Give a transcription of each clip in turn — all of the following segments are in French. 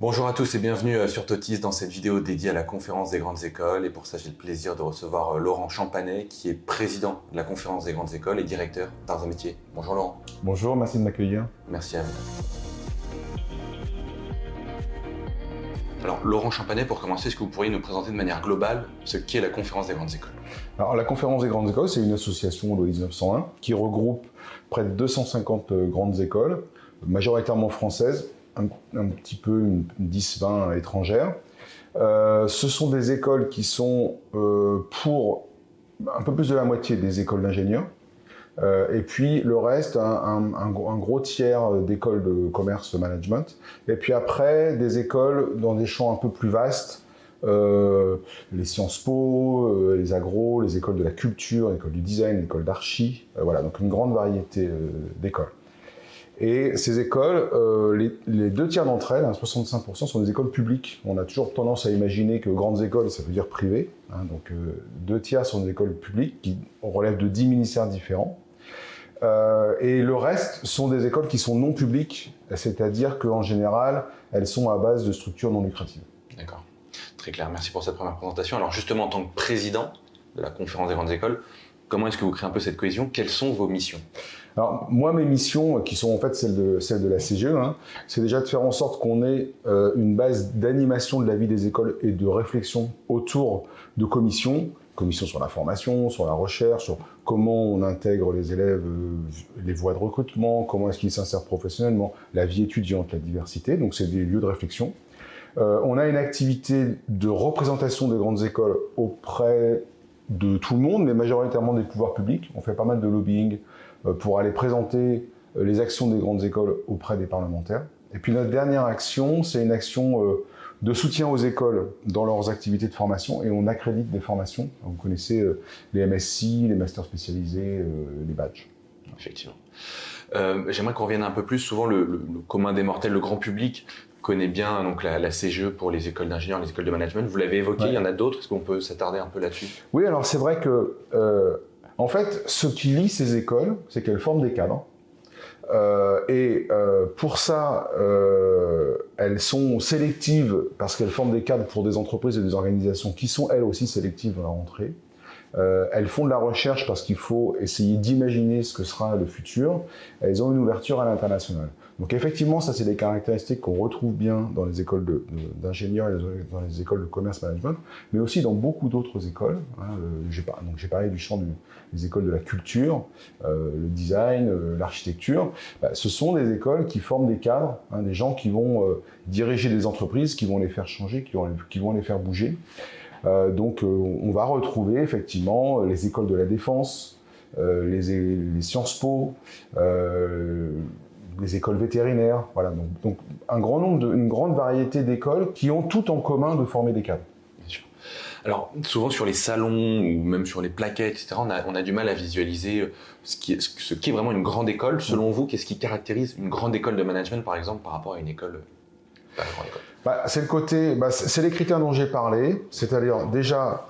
Bonjour à tous et bienvenue sur Totis dans cette vidéo dédiée à la conférence des grandes écoles. Et pour ça, j'ai le plaisir de recevoir Laurent Champanet, qui est président de la conférence des grandes écoles et directeur d'Arts et Métiers. Bonjour Laurent. Bonjour, merci de m'accueillir. Merci à vous. Alors Laurent Champanet, pour commencer, est-ce que vous pourriez nous présenter de manière globale ce qu'est la conférence des grandes écoles? Alors, la conférence des grandes écoles, c'est une association de 1901 qui regroupe près de 250 grandes écoles, majoritairement françaises, un petit peu une 10-20 étrangères. Ce sont des écoles qui sont pour un peu plus de la moitié des écoles d'ingénieurs. Et puis le reste, un gros tiers d'écoles de commerce management. Et puis après, des écoles dans des champs un peu plus vastes, les Sciences Po, les agros, les écoles de la culture, l'école du design, l'école d'archi, voilà, donc une grande variété d'écoles. Et ces écoles, les deux tiers d'entre elles, 65%, sont des écoles publiques. On a toujours tendance à imaginer que grandes écoles, ça veut dire privées. Donc deux tiers sont des écoles publiques qui relèvent de 10 ministères différents. Et le reste sont des écoles qui sont non publiques, c'est-à-dire qu'en général, elles sont à base de structures non lucratives. D'accord, très clair. Merci pour cette première présentation. Alors justement, en tant que président de la conférence des grandes écoles, comment est-ce que vous créez un peu cette cohésion? Quelles sont vos missions? Alors moi, mes missions, qui sont en fait celles de la CGE, c'est déjà de faire en sorte qu'on ait une base d'animation de la vie des écoles et de réflexion autour de commissions sur la formation, sur la recherche, sur comment on intègre les élèves, les voies de recrutement, comment est-ce qu'ils s'insèrent professionnellement, la vie étudiante, la diversité, donc c'est des lieux de réflexion. On a une activité de représentation des grandes écoles auprès de tout le monde, mais majoritairement des pouvoirs publics. On fait pas mal de lobbying pour aller présenter les actions des grandes écoles auprès des parlementaires. Et puis notre dernière action, c'est une action de soutien aux écoles dans leurs activités de formation, et on accrédite des formations. Vous connaissez les MSc, les masters spécialisés, les badges. Effectivement. J'aimerais qu'on revienne un peu plus. Souvent, le commun des mortels, le grand public, connaît bien donc, la CGE pour les écoles d'ingénieurs, les écoles de management. Vous l'avez évoqué, ouais. Il y en a d'autres. Est-ce qu'on peut s'attarder un peu là-dessus? Oui, alors c'est vrai que, en fait, ce qui lie ces écoles, c'est qu'elles forment des cadres. Pour ça, elles sont sélectives parce qu'elles forment des cadres pour des entreprises et des organisations qui sont elles aussi sélectives à la rentrée. Elles font de la recherche parce qu'il faut essayer d'imaginer ce que sera le futur. Elles ont une ouverture à l'international. Donc effectivement, ça c'est des caractéristiques qu'on retrouve bien dans les écoles d'ingénieurs et dans les écoles de commerce management, mais aussi dans beaucoup d'autres écoles. J'ai parlé du champ des écoles de la culture, le design, l'architecture. Ce sont des écoles qui forment des cadres, des gens qui vont diriger des entreprises, qui vont les faire changer, qui vont les faire bouger. Donc on va retrouver effectivement les écoles de la défense, les Sciences Po, les écoles vétérinaires, voilà. Donc une grande variété d'écoles qui ont tout en commun de former des cadres. Bien sûr. Alors souvent sur les salons ou même sur les plaquettes, etc., on a du mal à visualiser ce qui est vraiment une grande école. Selon vous, qu'est-ce qui caractérise une grande école de management, par exemple, par rapport à une école, pas une grande école? C'est les critères dont j'ai parlé, c'est-à-dire déjà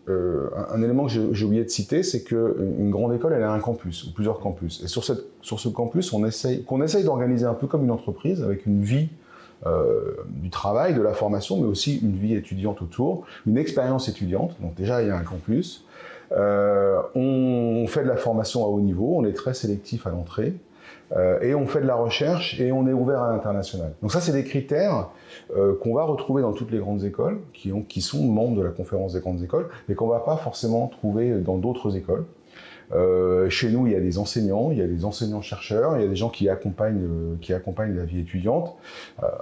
un élément que j'ai oublié de citer, c'est qu'une grande école, elle a un campus ou plusieurs campus. Et sur ce campus, qu'on essaye d'organiser un peu comme une entreprise, avec une vie du travail, de la formation, mais aussi une vie étudiante autour, une expérience étudiante. Donc déjà, il y a un campus. On fait de la formation à haut niveau, on est très sélectif à l'entrée. Et on fait de la recherche et on est ouvert à l'international. Donc ça, c'est des critères qu'on va retrouver dans toutes les grandes écoles, qui sont membres de la conférence des grandes écoles, mais qu'on ne va pas forcément trouver dans d'autres écoles. Chez nous, il y a des enseignants-chercheurs, il y a des gens qui accompagnent la vie étudiante,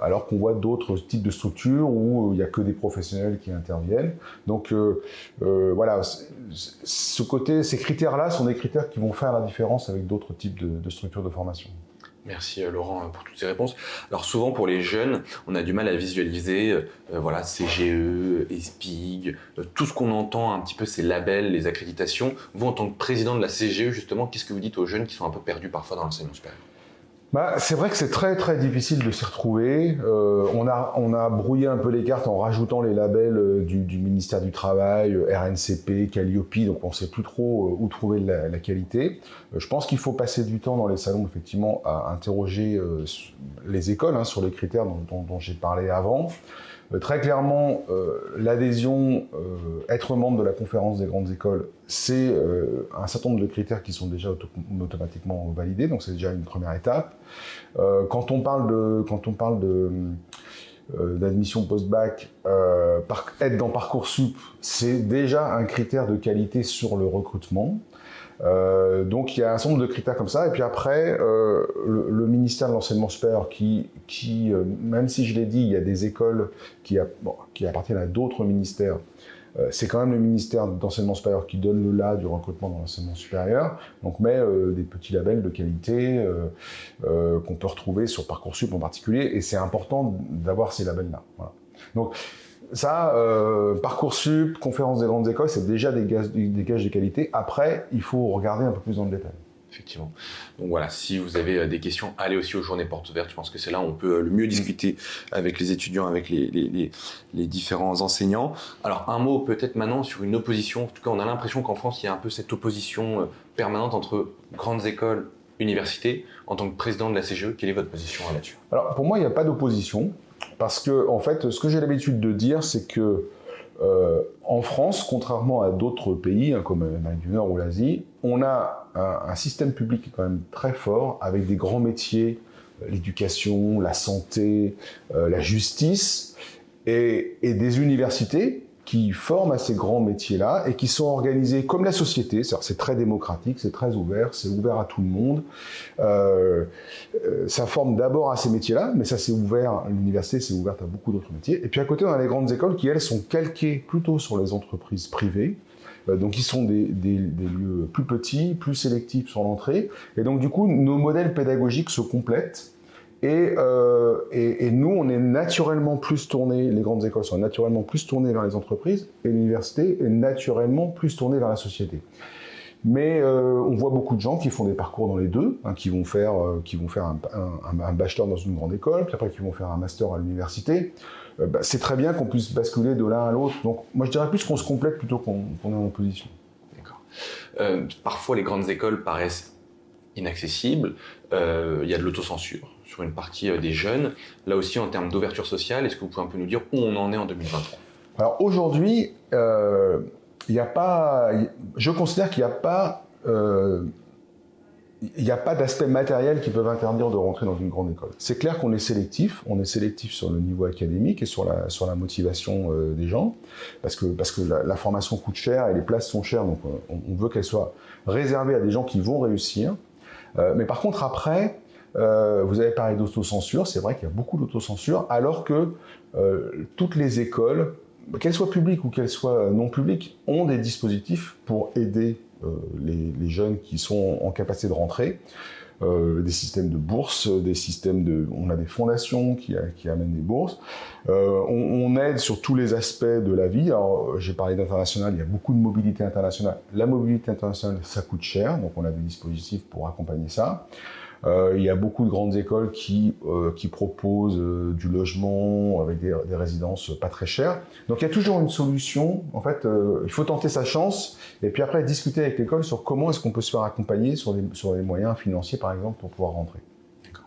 alors qu'on voit d'autres types de structures où il n'y a que des professionnels qui interviennent. Donc voilà, ces critères-là sont des critères qui vont faire la différence avec d'autres types de structures de formation. Merci Laurent pour toutes ces réponses. Alors souvent pour les jeunes, on a du mal à visualiser voilà, CGE, ESPIG, tout ce qu'on entend un petit peu ces labels, les accréditations. Vous en tant que président de la CGE justement, qu'est-ce que vous dites aux jeunes qui sont un peu perdus parfois dans l'enseignement supérieur? C'est vrai que c'est très très difficile de s'y retrouver. On a brouillé un peu les cartes en rajoutant les labels du ministère du Travail, RNCP, Calliope, donc on ne sait plus trop où trouver la qualité. Je pense qu'il faut passer du temps dans les salons, effectivement, à interroger les écoles sur les critères dont j'ai parlé avant. Très clairement, l'adhésion, être membre de la conférence des grandes écoles, c'est un certain nombre de critères qui sont déjà automatiquement validés, donc c'est déjà une première étape. Quand on parle d'admission post-bac, être dans Parcoursup, c'est déjà un critère de qualité sur le recrutement. Donc il y a un certain nombre de critères comme ça, et puis après le ministère de l'enseignement supérieur qui même si je l'ai dit, il y a des écoles qui appartiennent à d'autres ministères, c'est quand même le ministère d'enseignement supérieur qui donne le là du recrutement dans l'enseignement supérieur, donc met des petits labels de qualité qu'on peut retrouver sur Parcoursup en particulier, et c'est important d'avoir ces labels-là. Voilà. Donc ça, Parcoursup, conférence des grandes écoles, c'est déjà des gages de qualité. Après, il faut regarder un peu plus dans le détail. Effectivement. Donc voilà, si vous avez des questions, allez aussi aux journées portes ouvertes. Je pense que c'est là où on peut le mieux discuter avec les étudiants, avec les différents enseignants. Alors un mot peut-être maintenant sur une opposition. En tout cas, on a l'impression qu'en France, il y a un peu cette opposition permanente entre grandes écoles, universités. En tant que président de la CGE, quelle est votre position là-dessus? Alors pour moi, il n'y a pas d'opposition. Parce que, en fait, ce que j'ai l'habitude de dire, c'est que en France, contrairement à d'autres pays, comme l'Amérique du Nord ou l'Asie, on a un système public quand même très fort, avec des grands métiers, l'éducation, la santé, la justice, et des universités qui forment à ces grands métiers-là et qui sont organisés comme la société, c'est-à-dire c'est très démocratique, c'est très ouvert, c'est ouvert à tout le monde. Ça forme d'abord à ces métiers-là, mais ça c'est ouvert, l'université c'est ouvert à beaucoup d'autres métiers. Et puis à côté on a les grandes écoles qui elles sont calquées plutôt sur les entreprises privées, donc ils sont des lieux plus petits, plus sélectifs sur l'entrée, et donc du coup nos modèles pédagogiques se complètent. Et nous, on est naturellement plus tournés, les grandes écoles sont naturellement plus tournées vers les entreprises, et l'université est naturellement plus tournée vers la société. Mais on voit beaucoup de gens qui font des parcours dans les deux, qui vont faire un bachelor dans une grande école, puis après qui vont faire un master à l'université. C'est très bien qu'on puisse basculer de l'un à l'autre. Donc moi, je dirais plus qu'on se complète plutôt qu'on est en opposition. D'accord. Parfois, les grandes écoles paraissent inaccessibles. Il y a de l'autocensure sur une partie des jeunes. Là aussi, en termes d'ouverture sociale, est-ce que vous pouvez un peu nous dire où on en est en 2023? Alors aujourd'hui, je considère qu'il n'y a pas d'aspect matériel qui peuvent interdire de rentrer dans une grande école. C'est clair qu'on est sélectif. On est sélectif sur le niveau académique et sur la motivation des gens, parce que la formation coûte cher et les places sont chères, donc on veut qu'elles soient réservées à des gens qui vont réussir. Mais par contre, après, vous avez parlé d'autocensure. C'est vrai qu'il y a beaucoup d'autocensure, alors que toutes les écoles, qu'elles soient publiques ou qu'elles soient non publiques, ont des dispositifs pour aider les jeunes qui sont en capacité de rentrer. Des systèmes de bourses, on a des fondations qui amènent des bourses. On aide sur tous les aspects de la vie. Alors, j'ai parlé d'international, il y a beaucoup de mobilité internationale. La mobilité internationale, ça coûte cher, donc on a des dispositifs pour accompagner ça. Il y a beaucoup de grandes écoles qui proposent du logement avec des résidences pas très chères. Donc il y a toujours une solution. En fait, il faut tenter sa chance et puis après discuter avec l'école sur comment est-ce qu'on peut se faire accompagner sur les moyens financiers, par exemple, pour pouvoir rentrer. D'accord.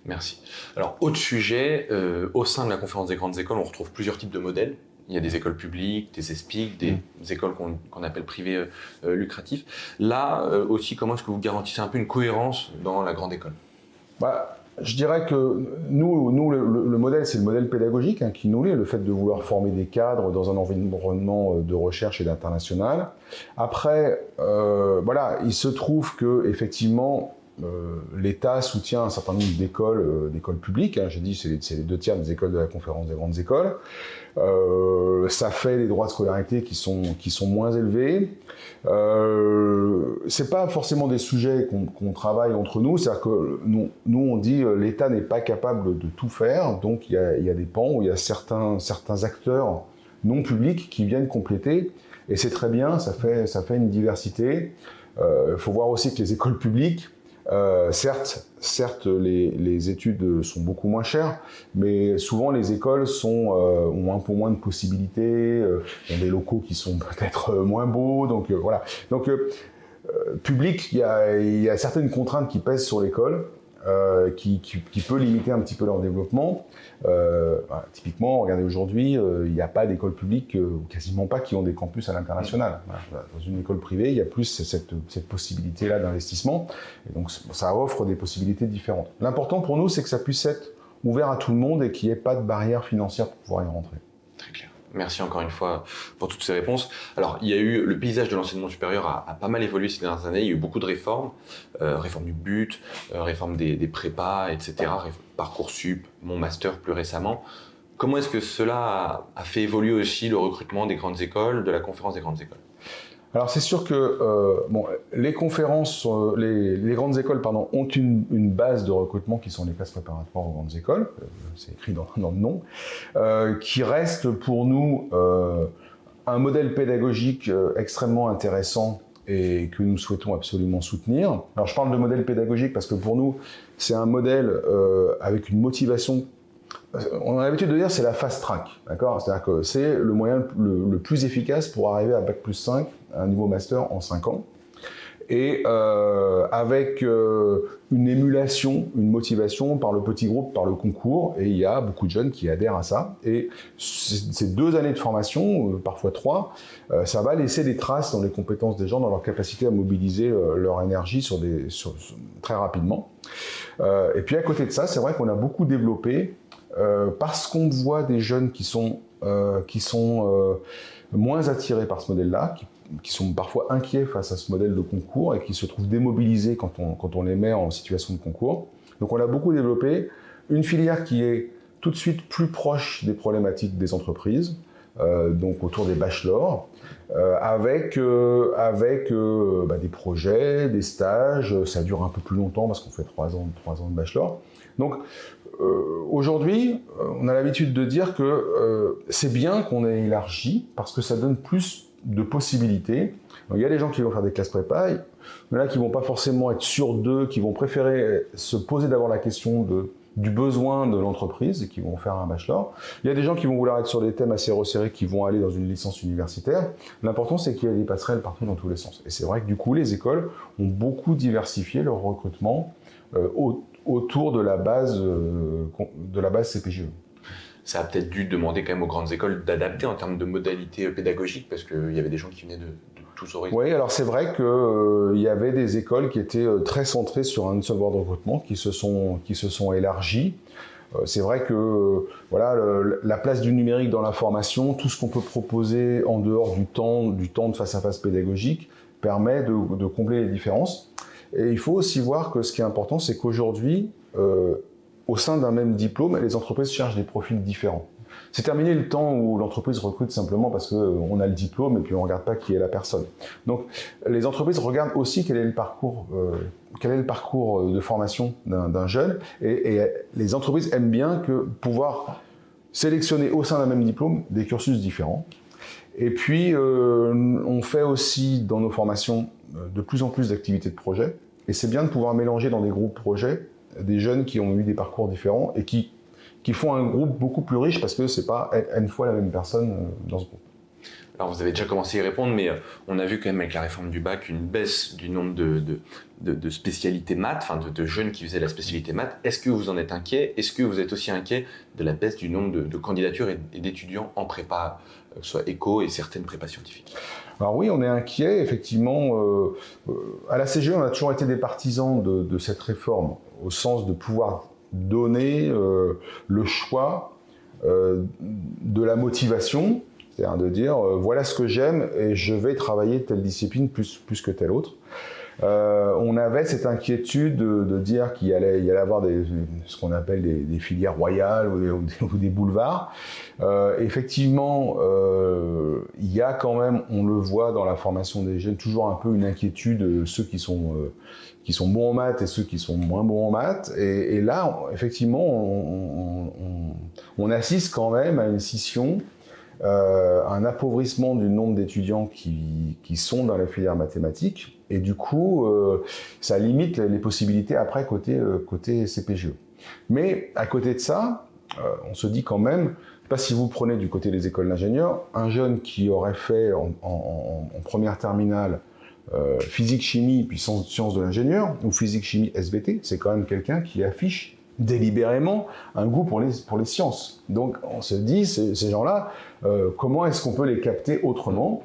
Merci. Alors, autre sujet, au sein de la conférence des grandes écoles, on retrouve plusieurs types de modèles. Il y a des écoles publiques, des ESPIC, des écoles qu'on appelle privées lucratives. Là aussi, comment est-ce que vous garantissez un peu une cohérence dans la grande école? Je dirais que nous le modèle, c'est le modèle pédagogique qui nous lie, le fait de vouloir former des cadres dans un environnement de recherche et d'international. Après, il se trouve que effectivement, l'État soutient un certain nombre d'écoles publiques. J'ai dit c'est les 2/3 des écoles de la conférence des grandes écoles. Ça fait des droits de scolarité qui sont moins élevés. C'est pas forcément des sujets qu'on travaille entre nous. C'est-à-dire que nous on dit l'État n'est pas capable de tout faire, donc il y a des pans où il y a certains acteurs non publics qui viennent compléter, et c'est très bien. Ça fait une diversité. Il faut voir aussi que les écoles publiques, certes, certes, les études sont beaucoup moins chères, mais souvent les écoles ont un peu moins de possibilités, ont des locaux qui sont peut-être moins beaux, donc voilà. Donc, public, il y a certaines contraintes qui pèsent sur l'école, qui peut limiter un petit peu leur développement. Voilà, typiquement, regardez aujourd'hui, il n'y a pas d'école publique, quasiment pas, qui ont des campus à l'international. Voilà. Dans une école privée, il y a plus cette possibilité-là d'investissement. Et donc, ça offre des possibilités différentes. L'important pour nous, c'est que ça puisse être ouvert à tout le monde et qu'il n'y ait pas de barrière financière pour pouvoir y rentrer. Très clair. Merci encore une fois pour toutes ces réponses. Alors, il y a eu le paysage de l'enseignement supérieur a pas mal évolué ces dernières années. Il y a eu beaucoup de réformes, réforme du but, réforme des prépas, etc. Parcoursup, mon master plus récemment. Comment est-ce que cela a fait évoluer aussi le recrutement des grandes écoles, de la conférence des grandes écoles? Alors c'est sûr que les conférences, les grandes écoles ont une base de recrutement qui sont les classes préparatoires aux grandes écoles, c'est écrit dans le nom, qui reste pour nous un modèle pédagogique extrêmement intéressant et que nous souhaitons absolument soutenir. Alors je parle de modèle pédagogique parce que pour nous c'est un modèle avec une motivation. On a l'habitude de dire c'est la fast track, d'accord? C'est-à-dire que c'est le moyen le plus efficace pour arriver à Bac+5, à un niveau master en 5 ans. Et avec une émulation, une motivation par le petit groupe, par le concours, et il y a beaucoup de jeunes qui adhèrent à ça. Et ces 2 années de formation, parfois 3, ça va laisser des traces dans les compétences des gens, dans leur capacité à mobiliser leur énergie très rapidement. Et puis à côté de ça, c'est vrai qu'on a beaucoup développé parce qu'on voit des jeunes qui sont moins attirés par ce modèle-là, qui sont parfois inquiets face à ce modèle de concours et qui se trouvent démobilisés quand on les met en situation de concours. Donc on a beaucoup développé une filière qui est tout de suite plus proche des problématiques des entreprises, donc autour des bachelors, avec des projets, des stages. Ça dure un peu plus longtemps parce qu'on fait 3 ans de bachelor. Donc aujourd'hui, on a l'habitude de dire que c'est bien qu'on ait élargi parce que ça donne plus de possibilités. Donc, il y a des gens qui vont faire des classes prépa, il y en a qui vont pas forcément être sûrs d'eux, qui vont préférer se poser d'abord la question du besoin de l'entreprise et qui vont faire un bachelor. Il y a des gens qui vont vouloir être sur des thèmes assez resserrés, qui vont aller dans une licence universitaire. L'important, c'est qu'il y ait des passerelles partout dans tous les sens. Et c'est vrai que du coup, les écoles ont beaucoup diversifié leur recrutement autour de la base CPGE. Ça a peut-être dû demander quand même aux grandes écoles d'adapter en termes de modalités pédagogiques parce qu'il y avait des gens qui venaient de tous horizons. Oui, alors c'est vrai qu'il y avait des écoles qui étaient très centrées sur un seul voie de recrutement, qui se sont élargies. C'est vrai que la place du numérique dans la formation, tout ce qu'on peut proposer en dehors du temps de face-à-face pédagogique, permet de combler les différences. Et il faut aussi voir que ce qui est important, c'est qu'aujourd'hui, au sein d'un même diplôme, les entreprises cherchent des profils différents. C'est terminé le temps où l'entreprise recrute simplement parce qu'on a le diplôme et puis on ne regarde pas qui est la personne. Donc les entreprises regardent aussi quel est le parcours de formation d'un jeune et les entreprises aiment bien pouvoir sélectionner au sein d'un même diplôme des cursus différents. Et puis on fait aussi dans nos formations de plus en plus d'activités de projet et c'est bien de pouvoir mélanger dans des groupes projets des jeunes qui ont eu des parcours différents et qui font un groupe beaucoup plus riche parce que c'est pas une fois la même personne dans ce groupe. Alors vous avez déjà commencé à y répondre, mais on a vu quand même avec la réforme du bac une baisse du nombre de spécialités maths, enfin de jeunes qui faisaient la spécialité maths. Est-ce que vous en êtes inquiet? Est-ce que vous êtes aussi inquiet de la baisse du nombre de candidatures et d'étudiants en prépa, que ce soit éco et certaines prépas scientifiques? Alors oui, on est inquiet, effectivement. À la CGE, on a toujours été des partisans de cette réforme, au sens de pouvoir donner le choix de la motivation, c'est-à-dire de dire voilà ce que j'aime et je vais travailler telle discipline plus que telle autre. On avait cette inquiétude de dire qu'il y allait avoir ce qu'on appelle des filières royales ou des boulevards. Effectivement, il y a quand même, on le voit dans la formation des jeunes, toujours un peu une inquiétude, ceux qui sont bons en maths et ceux qui sont moins bons en maths. Et là, effectivement, on assiste quand même à une scission un appauvrissement du nombre d'étudiants qui sont dans les filières mathématiques, et du coup, ça limite les possibilités après côté CPGE. Mais à côté de ça, on se dit quand même, pas si vous prenez du côté des écoles d'ingénieurs, un jeune qui aurait fait en première terminale physique-chimie puis sciences de l'ingénieur, ou physique-chimie SVT, c'est quand même quelqu'un qui affiche délibérément un goût pour les sciences. Donc on se dit, ces gens-là, comment est-ce qu'on peut les capter autrement ?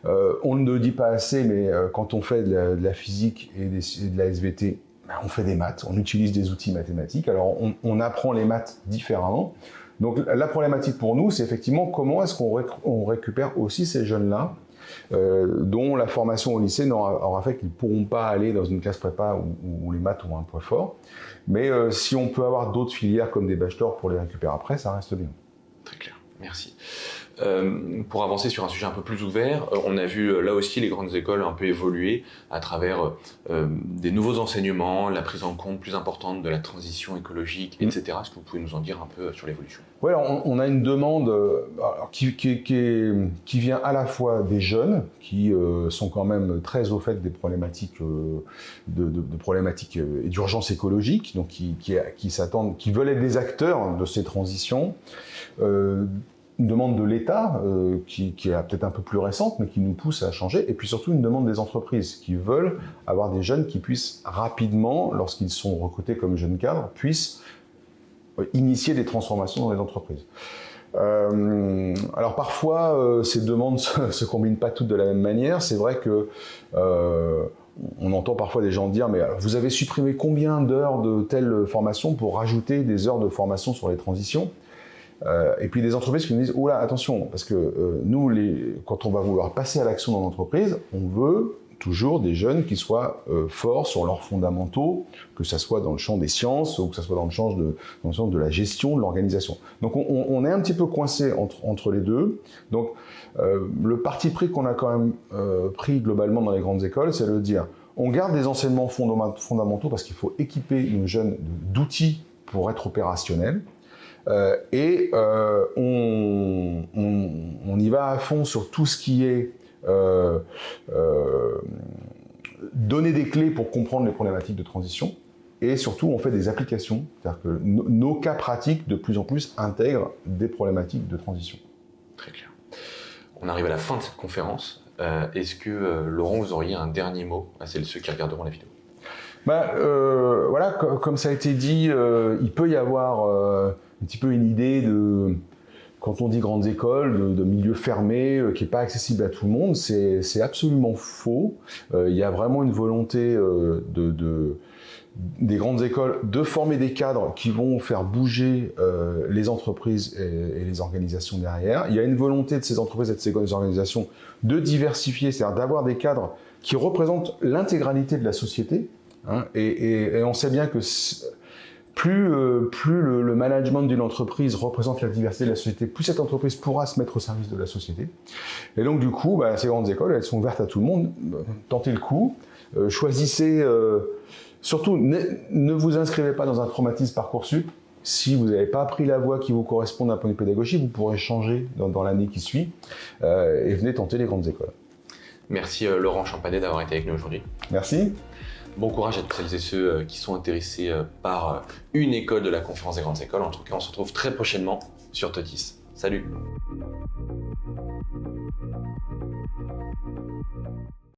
On ne le dit pas assez, mais quand on fait de la physique et de la SVT, ben, on fait des maths, on utilise des outils mathématiques, alors on apprend les maths différemment. Donc la problématique pour nous, c'est effectivement comment est-ce qu'on récupère aussi ces jeunes-là, dont la formation au lycée aura fait qu'ils ne pourront pas aller dans une classe prépa où les maths ont un poids fort. Mais si on peut avoir d'autres filières comme des bachelors pour les récupérer après, ça reste bien. Très clair, merci. Pour avancer sur un sujet un peu plus ouvert, on a vu là aussi les grandes écoles un peu évoluer à travers des nouveaux enseignements, la prise en compte plus importante de la transition écologique, etc. Est-ce que vous pouvez nous en dire un peu sur l'évolution ? Oui, on a une demande qui vient à la fois des jeunes, qui sont quand même très au fait des problématiques de problématiques et d'urgence écologique, donc qui s'attendent, qui veulent être des acteurs de ces transitions. Une demande de l'État qui est peut-être un peu plus récente, mais qui nous pousse à changer, et puis surtout une demande des entreprises qui veulent avoir des jeunes qui puissent rapidement, lorsqu'ils sont recrutés comme jeunes cadres, puissent initier des transformations dans les entreprises. Alors parfois, ces demandes se combinent pas toutes de la même manière. C'est vrai que on entend parfois des gens dire « mais vous avez supprimé combien d'heures de telle formation pour rajouter des heures de formation sur les transitions ?» Et puis des entreprises qui nous disent « oula, attention, parce que nous, quand on va vouloir passer à l'action dans l'entreprise, on veut toujours des jeunes qui soient forts sur leurs fondamentaux, que ça soit dans le champ des sciences ou que ça soit dans le champ de la gestion, de l'organisation. » Donc on est un petit peu coincé entre les deux. Donc le parti pris qu'on a quand même pris globalement dans les grandes écoles, c'est de dire on garde des enseignements fondamentaux parce qu'il faut équiper nos jeunes d'outils pour être opérationnels. Et on y va à fond sur tout ce qui est donner des clés pour comprendre les problématiques de transition, et surtout on fait des applications, c'est-à-dire que nos cas pratiques de plus en plus intègrent des problématiques de transition. Très clair. On arrive à la fin de cette conférence. Est-ce que, Laurent, vous auriez un dernier mot à celles et ceux qui regarderont la vidéo ? Voilà, comme ça a été dit, il peut y avoir un petit peu une idée de, quand on dit grandes écoles, de milieux fermés, qui n'est pas accessible à tout le monde. C'est absolument faux. Il y a vraiment une volonté des grandes écoles de former des cadres qui vont faire bouger les entreprises et les organisations derrière. Il y a une volonté de ces entreprises et de ces organisations de diversifier, c'est-à-dire d'avoir des cadres qui représentent l'intégralité de la société. Hein, et on sait bien que plus le management d'une entreprise représente la diversité de la société, plus cette entreprise pourra se mettre au service de la société. Et donc du coup, ces grandes écoles, elles sont ouvertes à tout le monde. Tentez le coup, choisissez. Surtout, ne vous inscrivez pas dans un traumatisme Parcoursup. Si vous n'avez pas pris la voie qui vous correspond d'un point de vue pédagogique, vous pourrez changer dans l'année qui suit et venez tenter les grandes écoles. Merci Laurent Champanet d'avoir été avec nous aujourd'hui. Merci. Bon courage à toutes celles et ceux qui sont intéressés par une école de la conférence des grandes écoles. En tout cas, on se retrouve très prochainement sur Totis. Salut!